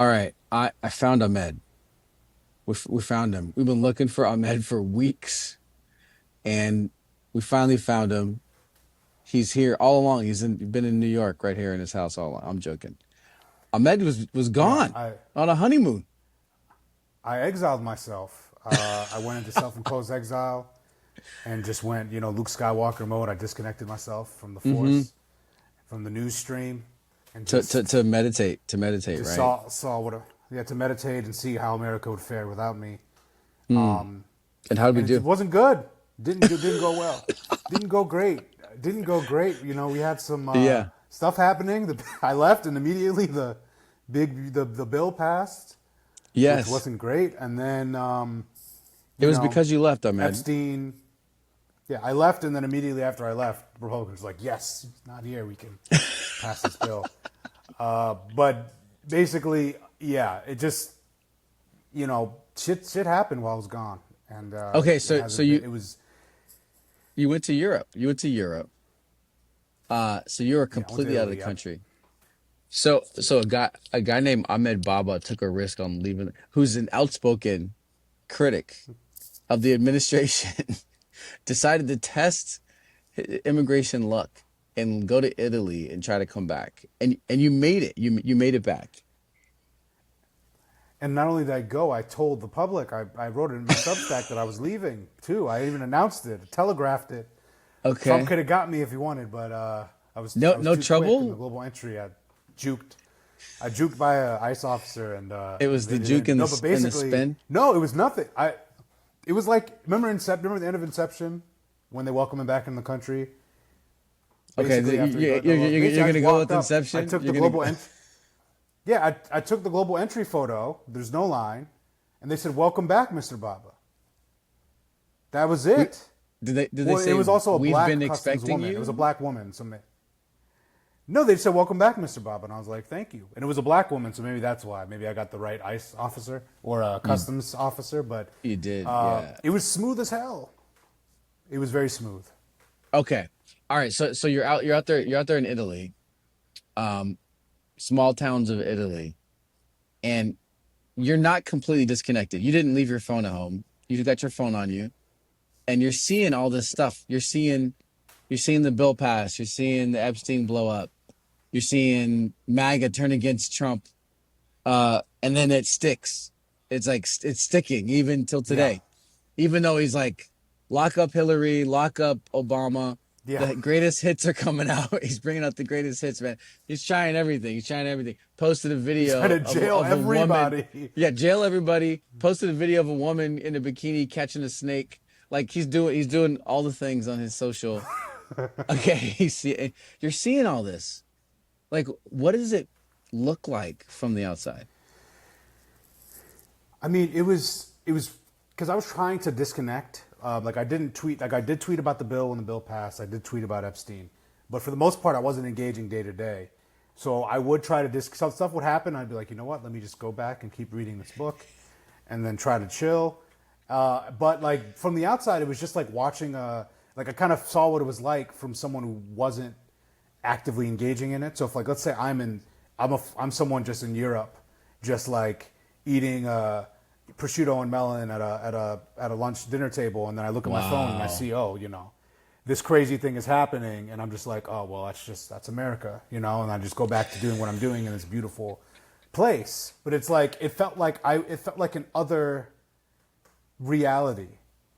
All right, I found Ahmed. We found him. We've been looking for Ahmed for weeks, and we finally found him. He's here all along. Been in New York, right here in his house all along. I'm joking. Ahmed was Yeah, gone on a honeymoon. I exiled myself. I went into self-imposed exile and just went, Luke Skywalker mode. I disconnected myself from the Hmm. Force, from the news stream, and To meditate, just right? saw to meditate and see how America would fare without me. Mm. And how did we And it do? wasn't good. Didn't go well. Didn't go great. Didn't go great. We had some Yeah, stuff happening. I left, and immediately the bill passed, which yes. wasn't great. And then It you was know because you left, Ahmed. Epstein. Yeah, I left, and then immediately after I left, Republicans were like, yes, he's not here. We can pass this bill. But basically, yeah, it just shit happened while I was gone, and Okay, it so hasn't been. you It was you went to Europe. You went to Europe. So you were Yeah, I went to completely out of the Italy. Yep. country. So a guy named Ahmed Baba took a risk on leaving, who's an outspoken critic of the administration, decided to test immigration luck and go to Italy and try to come back. And you made it. You made it back. And not only did I go, I told the public. I wrote it in my Substack that I was leaving too. I even announced it, telegraphed it. Trump Okay. could have got me if he wanted, but No I was no too quick in the trouble. global entry. Juked. I juked by a ICE officer, and It was they the juke didn't. and No, but the basically, spin. no, it was nothing. It was like remember the end of Inception when they welcome him back in the country. Okay, Basically, after he got you're basically I gonna just go walked with up. I Inception. took the You're gonna global go. entry. Yeah, I took the global entry photo. There's no line, and they said, "Welcome back, Mr. Baba." That was We, it. did they Well, it say was also a we've been black customs expecting woman. It was a you? black woman. No, they said, "Welcome back, Mr. Baba," and I was like, "Thank you." And it was a black woman, so maybe that's why. Maybe I got the right ICE officer or a You customs officer, but you did, yeah. it was smooth as hell. It was very smooth. Okay. All right. So you're out there in Italy, um, small towns of Italy, and you're not completely disconnected. You didn't leave your phone at home. You got your phone on you, and you're seeing all this stuff. You're seeing the bill pass. You're seeing the Epstein blow up. You're seeing MAGA turn against Trump. And then it sticks. It's like it's sticking even till Yeah, today. Even though he's like, lock up Hillary, lock up Obama. yeah. The greatest hits are coming out. He's bringing out the greatest hits, man. He's trying everything. He's trying everything. Posted a He's trying video to of jail of a woman. everybody. Yeah, jail everybody. Posted a video of a woman in a bikini catching a snake. Like he's doing all the things on his social. Okay, you're seeing all this. Like, what does it look like from the outside? I mean, it was because I was trying to disconnect. Like I didn't tweet. Like I did tweet about the bill when the bill passed. I did tweet about Epstein, but for the most part, I wasn't engaging day to day. So I would try to some stuff would happen. I'd be like, you know what? Let me just go back and keep reading this book, and then try to chill. But like from the outside, it was just like watching a. Like I kind of saw what it was like from someone who wasn't actively engaging in it. So if like let's say I'm someone just in Europe, just like eating prosciutto and melon at a lunch dinner table, and then I look at my phone and I Wow. see this crazy thing is happening, and I'm just like oh well that's America, and I just go back to doing what I'm doing in this beautiful place. But it's like it felt like an other reality,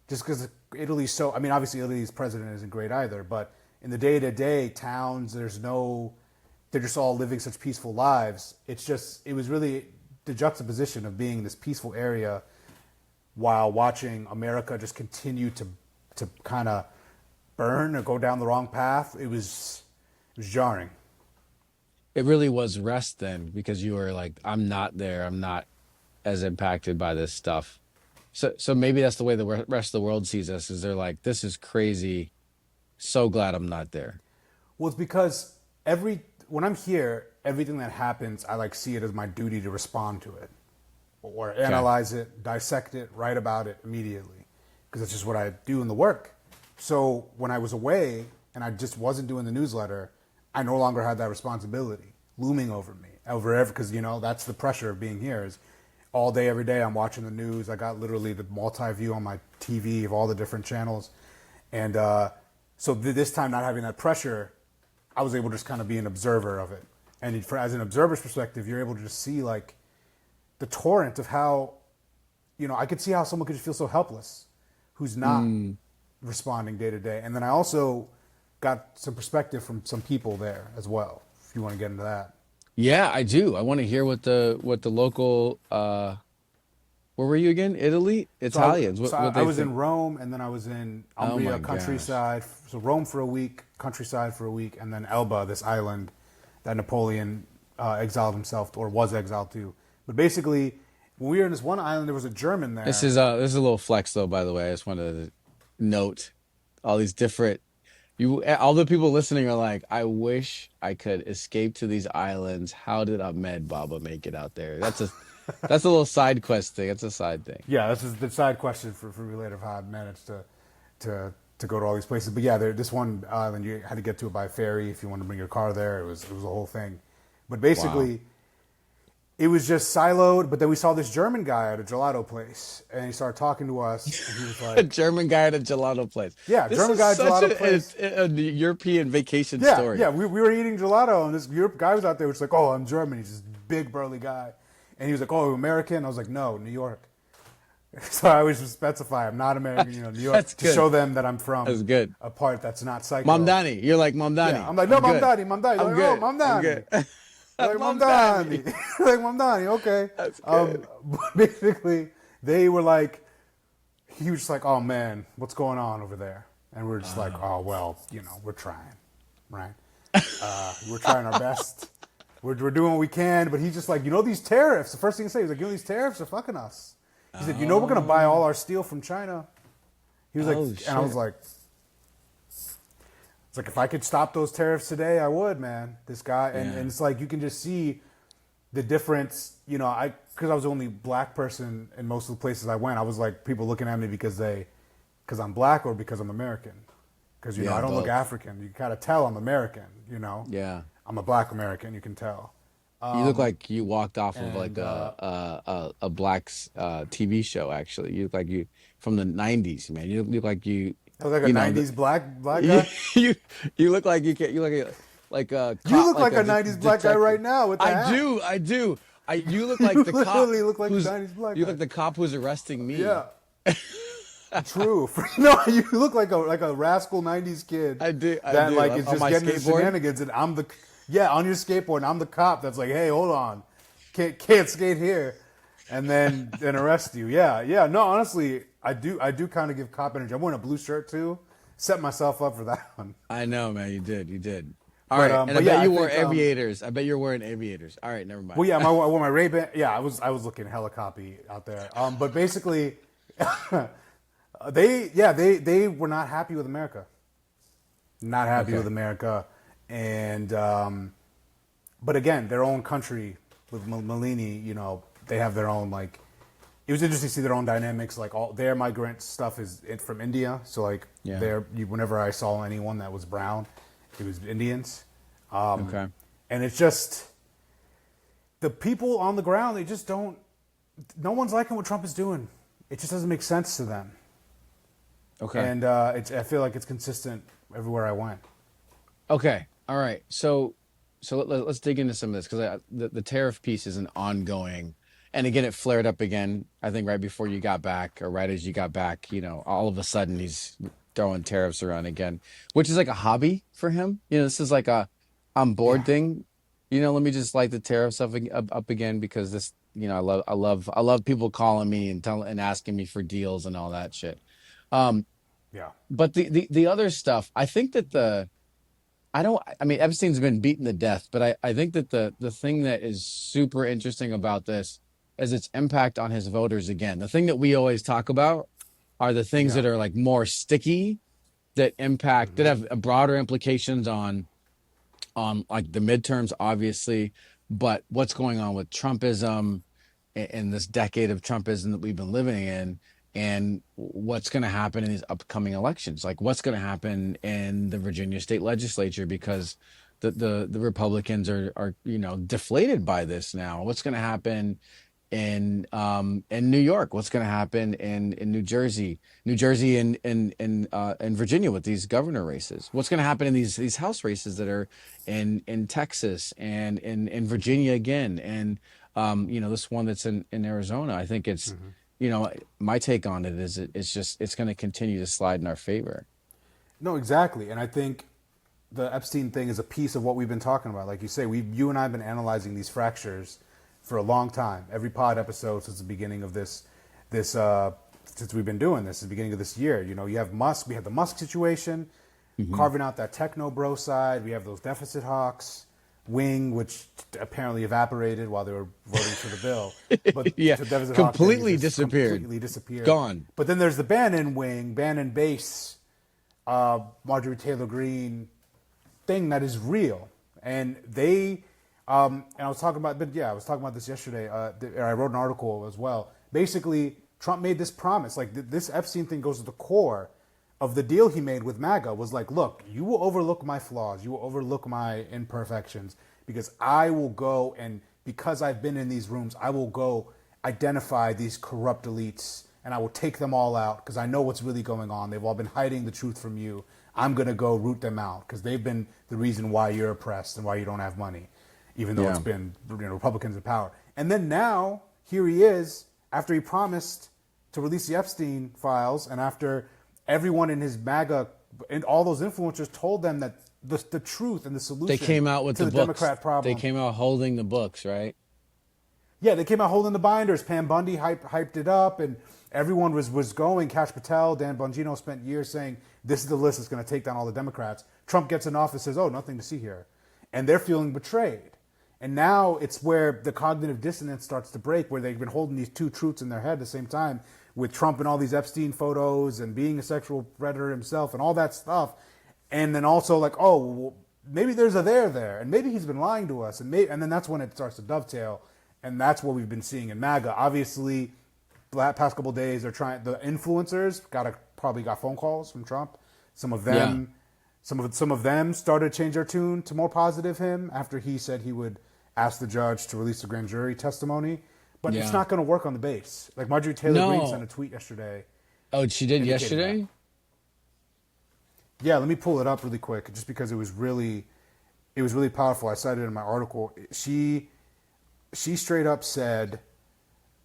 just because Italy's so. I mean, obviously Italy's president isn't great either, but in the day to day towns, they're just all living such peaceful lives. It was really the juxtaposition of being in this peaceful area while watching America just continue to kind of burn or go down the wrong path. It was jarring. It really was rest then because you were like, I'm not there. I'm not as impacted by this stuff. So maybe that's the way the rest of the world sees us is they're like, this is crazy. So glad I'm not there. Well, it's because when I'm here, everything that happens, I like see it as my duty to respond to it or Okay. analyze it, dissect it, write about it immediately, because that's just what I do in the work. So when I was away and I just wasn't doing the newsletter, I no longer had that responsibility looming over me. over every, because that's the pressure of being here is all day every day I'm watching the news. I got literally the multi-view on my TV of all the different channels, and so this time not having that pressure, I was able to just kind of be an observer of it. And as an observer's perspective, you're able to just see like the torrent of how, I could see how someone could just feel so helpless who's not responding day to day. And then I also got some perspective from some people there as well, if you want to get into that. Yeah, I do. I want to hear what the local where were you again? Italy? Italians. What I they was in think. Rome, and then I was in Oh my Umbria gosh. countryside. So Rome for a week, countryside for a week, and then Elba, this island that Napoleon exiled himself or was exiled to. But basically, when we were in this one island, there was a German This there. is a little flex though, by the way. I just wanted to note all these different all the people listening are like, I wish I could escape to these islands. How did Ahmed Baba make it out there? That's a little side quest thing. That's a side thing. Yeah, this is the side question for me later of how I managed to go to all these places. But yeah, this one island you had to get to it by ferry if you wanted to bring your car there. It was a whole thing. But Wow. basically, it was just siloed. But then we saw this German guy at a gelato place, and he started talking to us, and he was A like, German guy at a gelato place. "Yeah, This German is guy at a such gelato place." a European vacation Yeah, story. yeah. We were eating gelato, and this Europe guy was out there, which was like, "Oh, I'm German." He's this big burly guy, and he was like, "Oh, American." I was like, "No, New York." So I always specify I'm not American, New York, That's to good. show them that I'm from That's good. a part that's not psycho. Mamdani. You're like Yeah, Mamdani. I'm like, no, I'm Mom good. Daddy, Mom Daddy. They're I'm like, oh, good. Mom I'm Daddy. good. They're like, Mom Daddy. Mamdani. Like, Mom Daddy, okay. That's good. But basically, they were like, he was just like, oh man, what's going on over there? And we're just like, oh, well, we're trying, right? We're trying our best. We're doing what we can. But he's just like, these tariffs. The first thing he said, he was like, these tariffs are fucking us. He said, we're going to buy all our steel from China. He was like, Oh and I was shit. like, it's like if I could stop those tariffs today, I would, man. This guy, and, Yeah. and it's like you can just see the difference. Because I was the only black person in most of the places I went. I was like people looking at me because I'm black or because I'm American. Because Yeah, I don't look both. African. You gotta tell I'm American. Yeah. I'm a black American. You can tell. You look like you walked off of like And a black's TV show. Actually, you look like you from the '90s, man. You look like I was like a you know, the, '90s black you guy. you look like you can you like a You cop, look like like a a '90s black guy detective. right now with the I hat. do, I do. You look You like the cop literally look like a who's '90s black you guy. look like the cop who's arresting me. Yeah. True. No, you look like a rascal '90s kid I do, I that do. like is On just my getting his skateboard. shenanigans, and on your skateboard, and I'm the cop that's like, hey, hold on, can't skate here, and then arrest you. Yeah, yeah. No, honestly, I do kind of give cop energy. I'm wearing a blue shirt too. Set myself up for that one. I know, man. You did, you did. All But right, and I but yeah, bet I you wore think aviators. I bet you're wearing aviators. All right, never mind. well, yeah, I wore my Ray-Ban. Yeah, I was looking hella copy out there. But basically, they were not happy with America. Not happy Okay. with America, and but again, their own country with Melini, they have their own like. It was interesting to see their own dynamics. Like all their migrant stuff is from India, so like Yeah. whenever I saw anyone that was brown, it was Indians, Okay. and it's just the people on the ground. They just don't. No one's liking what Trump is doing. It just doesn't make sense to them. Okay. And I feel like it's consistent everywhere I went. Okay. All right. So let's dig into some of this because the tariff piece is an ongoing, and again, it flared up again. I think right before you got back, or right as you got back, all of a sudden he's throwing tariffs around again, which is like a hobby for him. This is like a I'm bored Yeah. thing. Let me just light the tariffs up again because this, I love people calling me and asking me for deals and all that shit. Um, Yeah. but the other stuff, I think that I mean, Epstein's been beaten to death, but I think that the thing that is super interesting about this is its impact on his voters again. The thing that we always talk about are the things Yeah. that are like more sticky that impact that have broader implications on like the midterms, obviously, but what's going on with Trumpism in this decade of Trumpism that we've been living in, and what's going to happen in these upcoming elections, like what's going to happen in the Virginia state legislature, because the Republicans are deflated by this now. What's going to happen in New York? What's going to happen in New Jersey and Virginia with these governor races? What's going to happen in these House races that are in Texas and in Virginia again, and this one that's in Arizona? I think it's my take on it is it's going to continue to slide in our favor. No, exactly. And I think the Epstein thing is a piece of what we've been talking about. Like you say, you and I have been analyzing these fractures for a long time. Every pod episode since the beginning of this since we've been doing this, the beginning of this year. You have Musk. We have the Musk situation, carving out that techno bro side. We have those deficit hawks, Wing, which apparently evaporated while they were voting for the bill. But Yeah, the deficit hawk thing completely is just disappeared. completely disappeared. Gone. But then there's the Bannon Wing, Bannon base, Marjorie Taylor Greene thing that is real, and they. And I was talking about, I was talking about this yesterday. I wrote an article as well. Basically, Trump made this promise. Like this Epstein thing goes to the core of the deal he made with MAGA. Was like, look, you will overlook my flaws, you will overlook my imperfections, because I will go and because I've been in these rooms, I will go identify these corrupt elites and I will take them all out because I know what's really going on. They've all been hiding the truth from you. I'm gonna go root them out because they've been the reason why you're oppressed and why you don't have money, even though it's been Republicans in power. And then now, here he is, after he promised to release the Epstein files, and after everyone in his MAGA and all those influencers told them that the truth and the solution They came out with to the the books. Democrat problem. They came out holding the books, right? Yeah, they came out holding the binders. Pam Bundy hyped it up, and everyone was going. Cash Patel, Dan Bongino spent years saying, this is the list that's going to take down all the Democrats. Trump gets in office, says, oh, nothing to see here. And they're feeling betrayed. And now it's where the cognitive dissonance starts to break, where they've been holding these two truths in their head at the same time, with Trump and all these Epstein photos and being a sexual predator himself and all that stuff. And then also like, oh, well, maybe there's a there, and maybe he's been lying to us. And then that's when it starts to dovetail. And that's what we've been seeing in MAGA. Obviously, the past couple of days, the influencers probably got phone calls from Trump. Some of them, some of them started to change their tune to more positive him after he said he would ask the judge to release the grand jury testimony. But it's not going to work on the base. Like Marjorie Taylor Greene sent a tweet yesterday. Oh, she did yesterday? Yeah, let me pull it up really quick, just because it was really powerful. I cited it in my article. She straight up said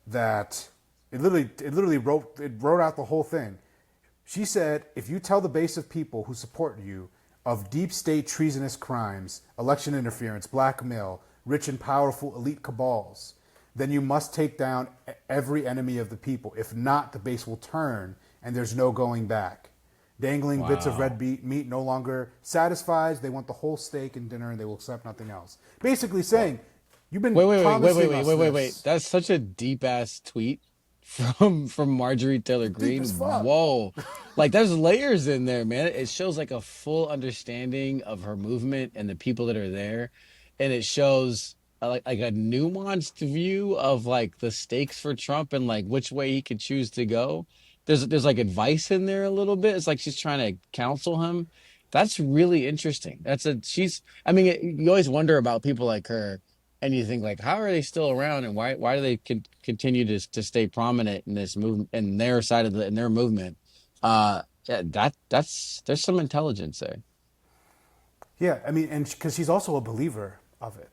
that it literally wrote out the whole thing. She said, if you tell the base of people who support you of deep state treasonous crimes, election interference, blackmail, rich and powerful elite cabals, then you must take down every enemy of the people. If not, the base will turn and there's no going back. Dangling bits of red meat no longer satisfies. They want the whole steak and dinner and they will accept nothing else. Basically saying, you've been promising us this. Wait. That's such a deep ass tweet from Marjorie Taylor Greene. Whoa. Like there's layers in there, man. It shows like a full understanding of her movement and the people that are there. And it shows like a nuanced view of like the stakes for Trump and like which way he could choose to go. There's like advice in there a little bit. It's like she's trying to counsel him. That's really interesting. You always wonder about people like her, and you think like, how are they still around, and why do they continue to stay prominent in this movement, in their side of in their movement? That's there's some intelligence there. Yeah, I mean, and because she's also a believer of it.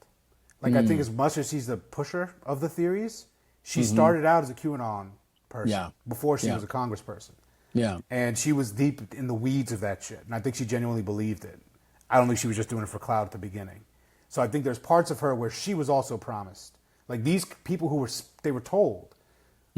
Like I think as much as she's the pusher of the theories, she started out as a QAnon person before she was a congressperson. Yeah. And she was deep in the weeds of that shit. And I think she genuinely believed it. I don't think she was just doing it for clout at the beginning. So I think there's parts of her where she was also promised. Like these people they were told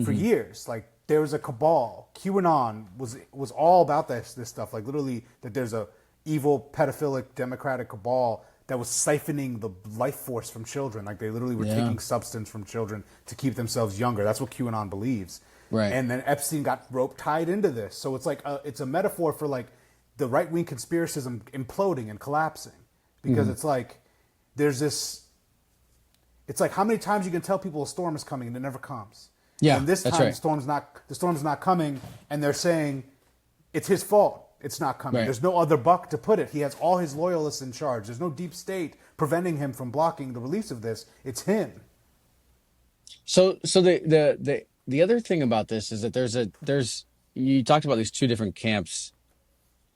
for years, like there was a cabal. QAnon was all about this stuff. Like literally that there's a evil pedophilic democratic cabal that was siphoning the life force from children. Like they literally were taking substance from children to keep themselves younger. That's what QAnon believes. Right. And then Epstein got rope tied into this. So it's like it's a metaphor for like the right-wing conspiracism imploding and collapsing. Because it's like there's this, it's like how many times you can tell people a storm is coming and it never comes. Yeah. And this time the storm's not coming and they're saying it's his fault. It's not coming. Right. There's no other buck to put it. He has all his loyalists in charge. There's no deep state preventing him from blocking the release of this. It's him. So the other thing about this is that there's you talked about these two different camps,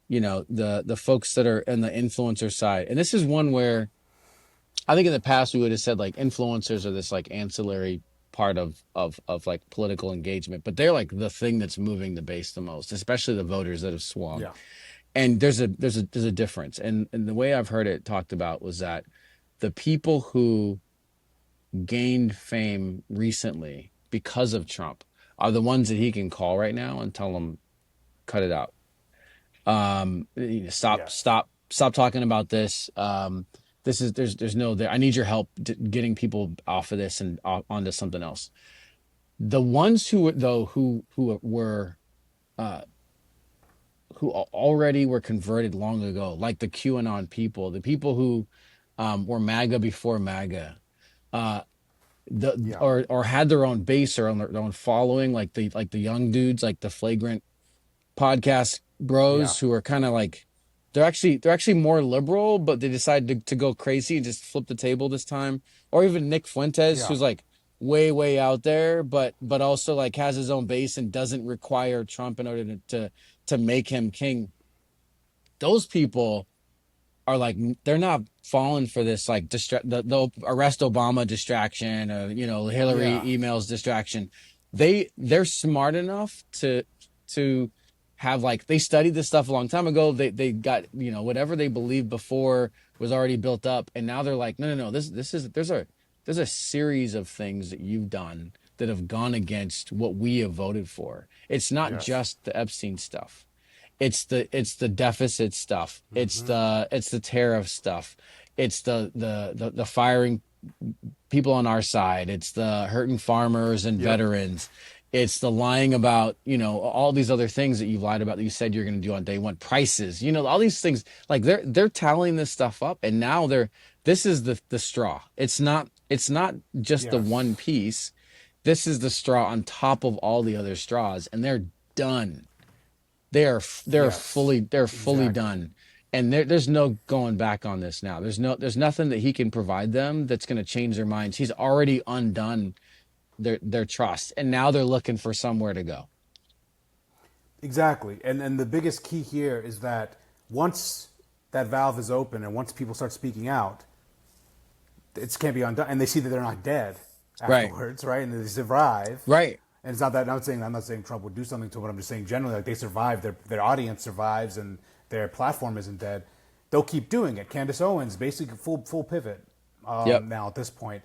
the folks that are in the influencer side. And this is one where I think in the past we would have said like influencers are this like ancillary part of like political engagement, but they're like the thing that's moving the base the most, especially the voters that have swung. Yeah. And there's a difference. And the way I've heard it talked about was that the people who gained fame recently because of Trump are the ones that he can call right now and tell them cut it out. Stop, Yes. stop talking about this. This is there's no there. I need your help getting people off of this and onto something else. The ones who were who already were converted long ago, like the QAnon people, the people who were MAGA before MAGA, uh, the Yeah. or had their own base or their own following, like the young dudes, like the Flagrant podcast Yeah. bros who are kind of like they're actually more liberal, but they decided to go crazy and just flip the table this time. Or even Nick Fuentes, Yeah. who's like way out there, but also like has his own base and doesn't require Trump in order to make him king. Those people are like they're not falling for this like the arrest Obama distraction or Hillary Yeah. emails distraction. They're smart enough to have like they studied this stuff a long time ago. They got whatever they believed before was already built up, and now they're like no, this is there's a series of things that you've done that have gone against what we have voted for. It's not Yes. just the Epstein stuff. It's the deficit stuff. It's the tariff stuff. It's the firing people on our side. It's the hurting farmers and Yep. veterans. It's the lying about, all these other things that you lied about that you said you're going to do on day one. Prices, all these things. Like they're tallying this stuff up, and now this is the straw. It's not just the one Yes. piece. This is the straw on top of all the other straws, and they're done. They're Yes. fully Exactly. done, and there's no going back on this now. There's nothing that he can provide them that's going to change their minds. He's already undone their trust, and now they're looking for somewhere to go. Exactly. And the biggest key here is that once that valve is open and once people start speaking out, it can't be undone. And they see that they're not dead Right, afterwards, right? And they survive. right. And it's not that I'm not saying Trump would do something to it, but I'm just saying generally like they survive, their audience survives and their platform isn't dead. They'll keep doing it. Candace Owens basically full pivot Yep. now at this point.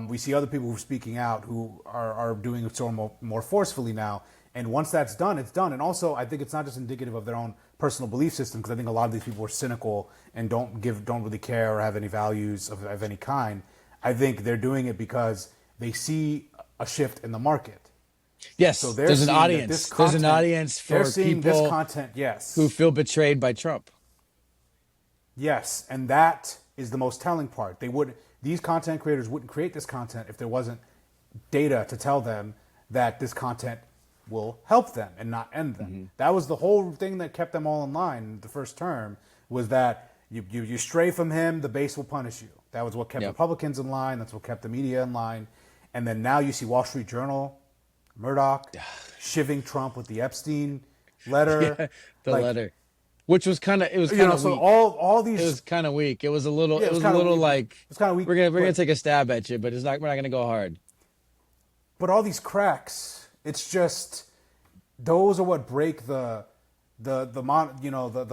We see other people who are speaking out who are doing it so more forcefully now. And once that's done, it's done. And also, I think it's not just indicative of their own personal belief system, because I think a lot of these people are cynical and don't really care or have any values of any kind. I think they're doing it because they see a shift in the market. So Yes, they're there's an seeing that this audience. There's an content, audience they're for seeing this people content, who yes. feel betrayed by Trump. Yes, and that is the most telling part. These content creators wouldn't create this content if there wasn't data to tell them that this content will help them and not end them. That was the whole thing that kept them all in line the first term, was that you stray from him, the base will punish you. That was what kept Yep. Republicans in line. That's what kept the media in line. And then now you see Wall Street Journal, Murdoch, shivving Trump with the Epstein letter. Yeah, the Like, letter, which was kind of it was kind of so weak. all It was these, kind of weak. It was a little. yeah, It it was was a kind of little weak. like It's kind of weak, we're gonna but take a stab at you, but we're not gonna go hard. all these cracks, it's just those are what break the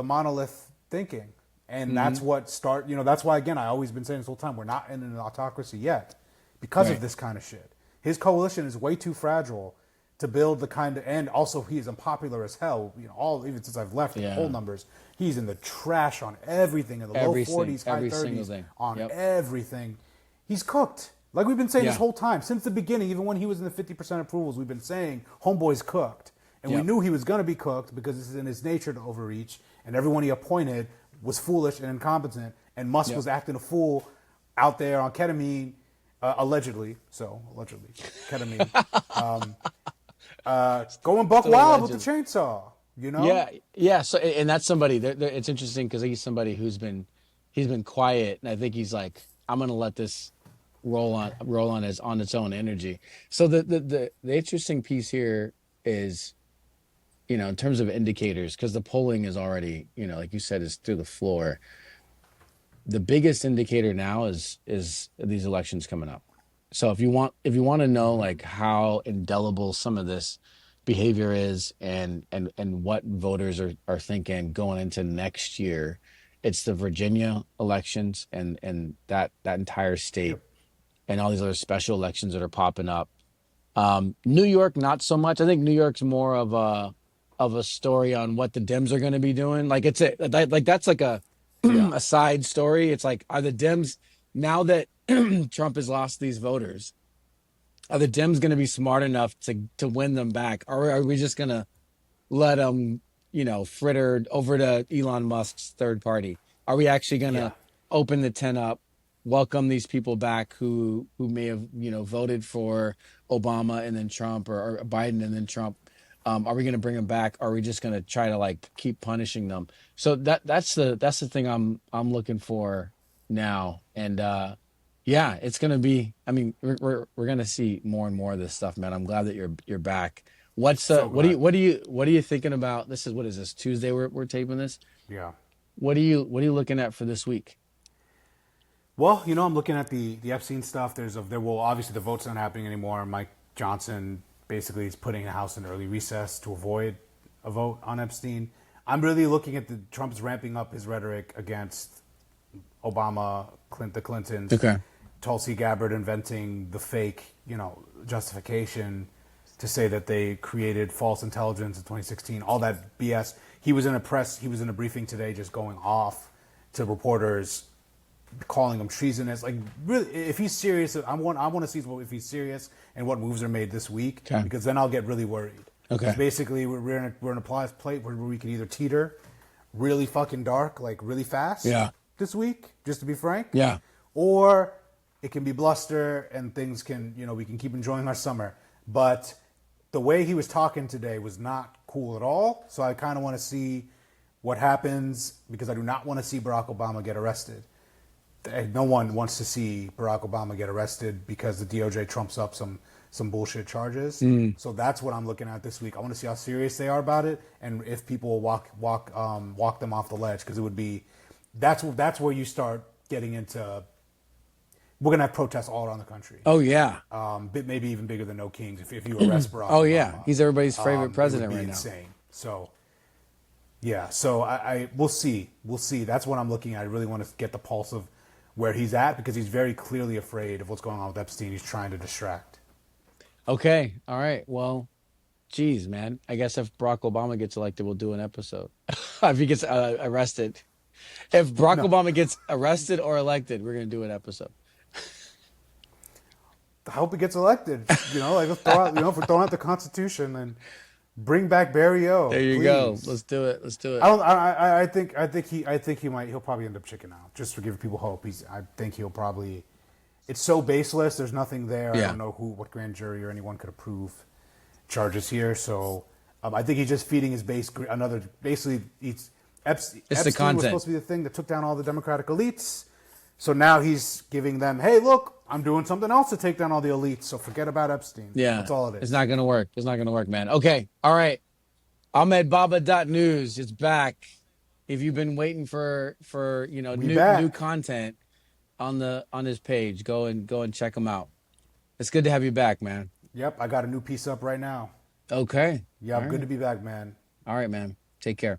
monolith thinking, and that's what start. That's why again I always been saying this whole time, we're not in an autocracy yet because of Right. this kind of shit. His coalition is way too fragile to build the kind of, and also he is unpopular as hell. All even since I've left, the Yeah. poll numbers, he's in the trash on everything, in the low 40s, high Every single 30s thing. on Yep. everything. He's cooked. Like we've been saying this Yeah. whole time since the beginning, even when he was in the 50% approvals, we've been saying homeboy's cooked. And we Yep. knew he was going to be cooked because this is in his nature to overreach. And everyone he appointed was foolish and incompetent. And Musk Yep. was acting a fool out there on ketamine, allegedly. So, allegedly. Ketamine. Going buck Still wild with the alleged. chainsaw. You know? Yeah, yeah. So, and that's somebody. It's interesting because he's somebody he's been quiet, and I think he's like, I'm gonna let this roll on its own energy. So the interesting piece here is, in terms of indicators, because the polling is already, like you said, is through the floor. The biggest indicator now is these elections coming up. So if you want to know like how indelible some of this behavior is and what voters are thinking going into next year, it's the Virginia elections and that entire state Yep. and all these other special elections that are popping up. New York, not so much. I think New York's more of a story on what the Dems are going to be doing. Like like that's like a Yeah. a side story. It's like, are the Dems, now that Trump has lost these voters, are the Dems going to be smart enough to win them back, or are we just going to let them, fritter over to Elon Musk's third party? Are we actually going Yeah. to open the tent up, welcome these people back who may have, voted for Obama and then Trump, or Biden and then Trump? Are we going to bring them back? Or are we just going to try to like keep punishing them? So that's the thing I'm looking for now. And yeah, it's going to be. I mean, we're going to see more and more of this stuff, man. I'm glad that you're back. So What do you glad. thinking about? What is this, Tuesday we're taping this? Yeah. What are you looking at for this week? Well, I'm looking at the Epstein stuff. There will obviously the vote's not happening anymore. Mike Johnson basically is putting the House in early recess to avoid a vote on Epstein. I'm really looking at the Trump's ramping up his rhetoric against Obama, the Clintons, Okay. Tulsi Gabbard inventing the fake, justification to say that they created false intelligence in 2016. All that BS. He was in a briefing today, just going off to reporters, calling him treasonous. Like, really, if he's serious, I want to see if he's serious and what moves are made this week, Okay. because then I'll get really worried. Okay. Because basically, we're in a plate where we can either teeter really fucking dark, like really fast Yeah. this week, just to be frank, Yeah. or it can be bluster and things can, we can keep enjoying our summer. But the way he was talking today was not cool at all. So I kind of want to see what happens, because I do not want to see Barack Obama get arrested. No one wants to see Barack Obama get arrested because the DOJ trumps up some bullshit charges. So that's what I'm looking at this week. I want to see how serious they are about it, and if people will walk them off the ledge, because it would be that's where you start getting into. We're gonna have protests all around the country. Oh yeah. Maybe even bigger than No Kings if you arrest Barack Oh yeah. Obama. He's everybody's favorite It president would be right now. insane. So yeah, so I we'll see. That's what I'm looking at. I really want to get the pulse of where he's at, because he's very clearly afraid of what's going on with Epstein. He's trying to distract. Okay. All right. Well, geez, man. I guess if Barack Obama gets elected, we'll do an episode. If he gets arrested. If Barack No, Obama gets arrested or elected, we're gonna do an episode. I hope he gets elected. Like, let's throw out, if we're throwing out the Constitution, and bring back Barry O. There you please. go. Let's do it. Let's do it. I don't. I think he might. He'll probably end up chicking out, just to give people hope. I think he'll probably. It's so baseless. There's nothing there. I Yeah. don't know what grand jury or anyone could approve charges here. So I think he's just feeding his base another. Basically, Epstein It's the was content. supposed to be the thing that took down all the Democratic elites. So now he's giving them, hey, look, I'm doing something else to take down all the elites. So forget about Epstein. Yeah. That's all it is. It's not gonna work. It's not gonna work, man. Okay. All right. AhmedBaba.news. It's back. If you've been waiting for back. new content on his page, go and check him out. It's good to have you back, man. Yep, I got a new piece up right now. Okay. Yep, All good right. to be back, man. All right, man. Take care.